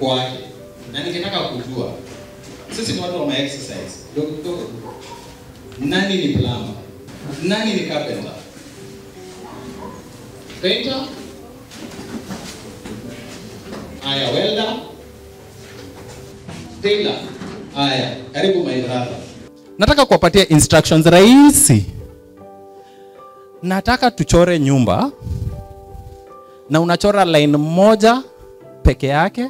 kwake. Na ningetaka kujua, sisi ni watu wa exercise. Dogo, nani ni plumber? Nani ni carpenter? Painter? Aya, welder? Tailor? Aya, karibu my brother. Nataka kuwapatia instructions rahisi. Nataka tuchore nyumba na unachora line moja peke yake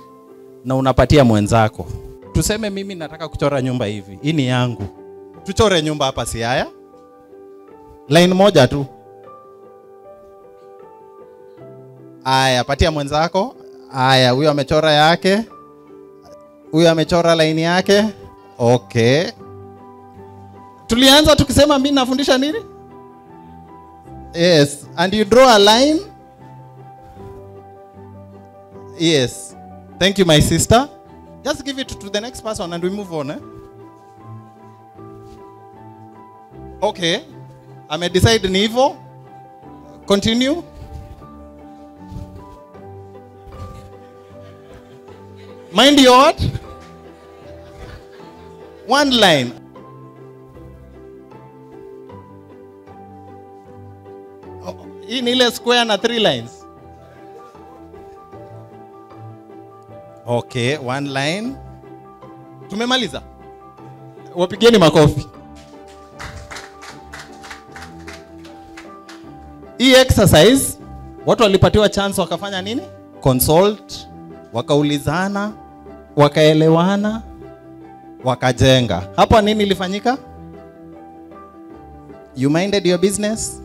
na unapatia mwenzako. Tuseme mimi nataka kuchora nyumba hivi. Hii ni yangu. Tuchore nyumba hapa si haya? Line moja tu. Aya, patia mwenzako. Aya, huyo amechora yake. Huyo amechora line yake. Okay. Tulianza tukisema mimi nafundisha nini? Yes, and you draw a line. Yes. Thank you, my sister. Just give it to the next person and we move on. Okay. I may decide ni hivyo. Continue. Mind your what? One line. Hii ni ile square na 3 lines. Okay, one line. Tumemaliza. Wapigeni makofi. Hii exercise watu walipatiwa chance wakafanya nini? Consult, wakaulizana, wakaelewana, wakajenga. Hapa nini ilifanyika? You minded your business.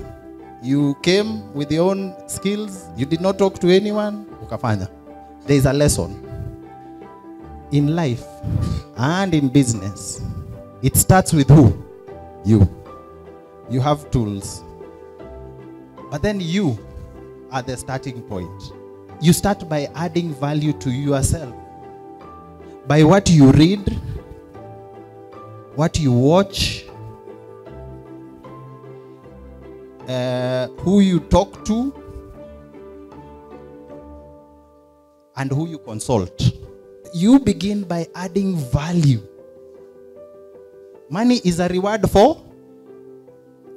You came with your own skills. You did not talk to anyone. Ukafanya. There is a lesson. In life and in business, it starts with who? You. You have tools. But then you are the starting point. You start by adding value to yourself. By what you read, what you watch, who you talk to, and who you consult. You begin by adding value. Money is a reward for,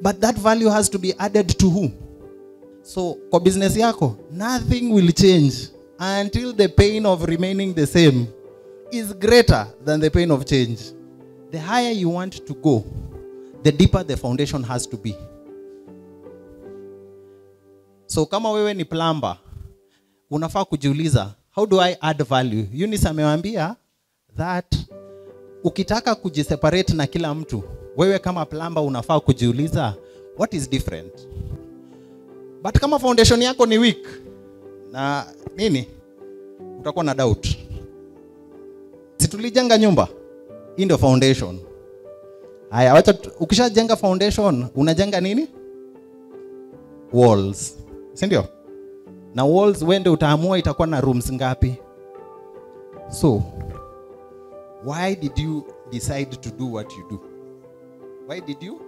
but that value has to be added to who? So, kwa business yako, nothing will change until the pain of remaining the same is greater than the pain of change. The higher you want to go, the deeper the foundation has to be. So, kama wewe ni plumber, unafaa kujiuliza, how do I add value? Eunice amewambia that ukitaka kujiseparate na kila mtu, wewe kama plumber unafaa kujiuliza, what is different? But kama foundation yako ni weak, na nini? Utakuwa na doubt. Si tulijenga nyumba? Hii ndio foundation. Haya, wacha ukishajenga foundation, unajenga nini? Walls. Si ndio? Na walls wende utaamua itakuwa na rooms ngapi. So, why did you decide to do what you do? Why did you?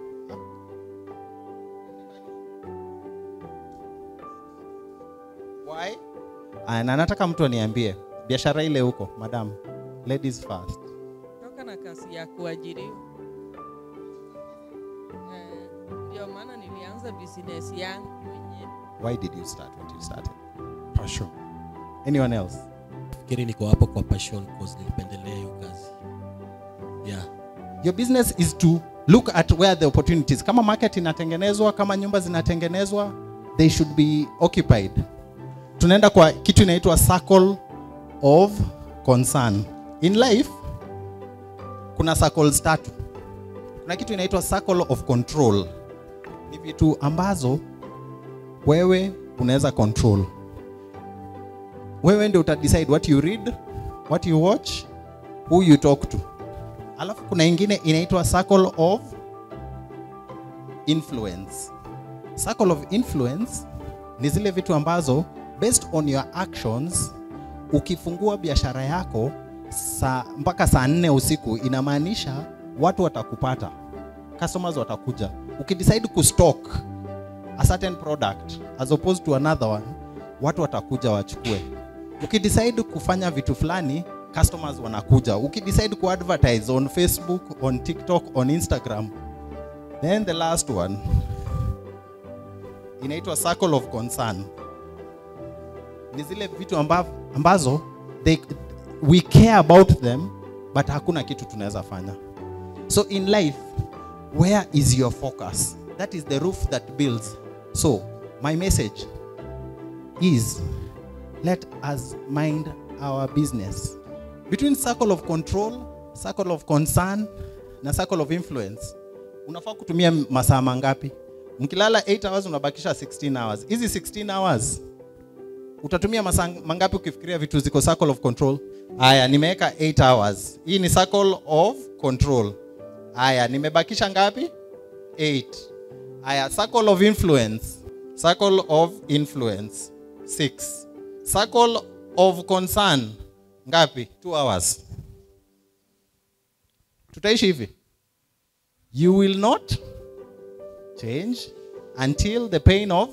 Why? Na nataka mtu aniambie biashara ile huko, madam. Ladies first. Toka na kasi ya kuajiriwa. Ndio maana nilianza business yangu mwenyewe. Why did you start what you started? Passion. Anyone else? Fikiri niko hapo kwa passion because nilipendelea hiyo kazi. Yeah. Your business is to look at where the opportunities. Kama market inatengenezwa, kama nyumba zinatengenezwa, they should be occupied. Tunaenda kwa kitu inaitwa circle of concern. In life, kuna circles 3. Kuna kitu inaitwa circle of control. Ni vitu ambazo wewe unaweza control. Wewe ndio utadecide what you read, what you watch, who you talk to. Alafu kuna ingine inaitwa circle of influence. Circle of influence ni zile vitu ambazo based on your actions, ukifungua biashara yako mpaka saa 4 usiku, inamaanisha watu watakupata. Customers watakuja. Ukidecide kustock a certain product as opposed to another one, watu watakuja wachukue. Ukidecide kufanya vitu fulani, customers wanakuja. Ukidecide ku advertise on Facebook, on TikTok, on Instagram. Then the last one inaitwa circle of concern. Ni zile vitu ambazo we care about them, but hakuna kitu tunaweza fanya. So in life, where is your focus? That is the roof that builds. So my message is, let us mind our business. Between circle of control, circle of concern, na circle of influence, unafaa kutumia masaa mangapi? Mkilala 8 hours unabakisha 16 hours. Hizi 16 hours utatumia masaa mangapi ukifikiria vitu ziko circle of control? Haya, nimeweka 8 hours. Hii ni circle of control. Haya, nimebakisha ngapi? 8. Haya, circle of influence. Circle of influence 6. Circle of concern ngapi? 2 hours. Tutaishi hivi. You will not change until the pain of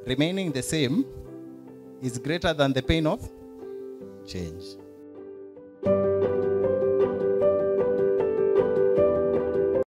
remaining the same is greater than the pain of change.